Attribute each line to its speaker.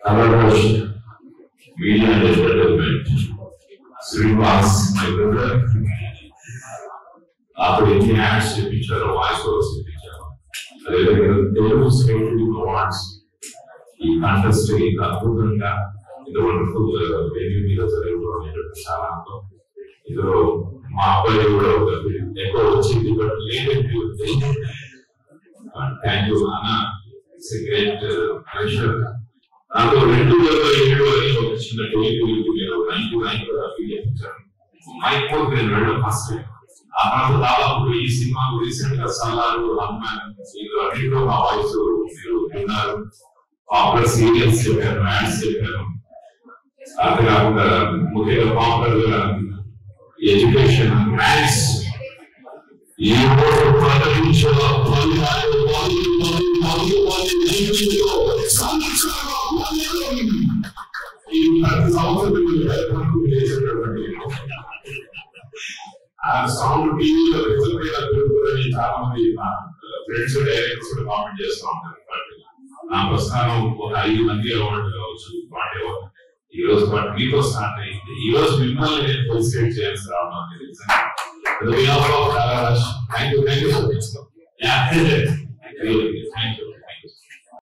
Speaker 1: Our media and entertainment, Srinivas, my brother. After any ads picture, voice was picture. Telugu State Awards. He contested in the wonderful venue మీద జరుగుతున్నటువంటి చాలా ఇదో మా అబ్బాయి కూడా ఎక్కువ వచ్చింది బట్ లేదండి థ్యాంక్ యూ అన్న ఇట్స్ గ్రేట్ ప్రెషర్ నాకు 2007 అని ఒక చిన్న టోయికు నేను 99 కూడా ఫీల్ చేశాను మైక్ పోతే నేను వెళ్ళడం ఫస్ట్ టైం ఆ తర్వాత దాదాపు ఈ సినిమా రీసెంట్ గా సలారు హనుమాన్ ఇది అన్నింటిలో మా వాయిస్ మీరు విన్నారు పాపులర్ సీరియల్స్ చెప్పారు యాడ్స్ చెప్పారు అంతేకాకుండా ముఖ్యంగా పాపులర్ గా ఎడ్యుకేషన్ మ్యాథ్స్ ఈ ప్రపంచంలో ఆ సౌండ్ టీవీలో చాలా మంది ఫ్రెండ్స్ డైరెక్టర్స్ కూడా కామెంట్ చేస్తూ ఉంటారు నా ప్రస్థానం ఒక 5 మంది అవార్డు కావచ్చు వాడేవారు ఈ రోజు బట్ మీతో స్టార్ట్ అయింది ఈ రోజు మిమ్మల్ని నేను ఫెలిసిటేట్ చేయాల్సి రావడం థ్యాంక్ యూ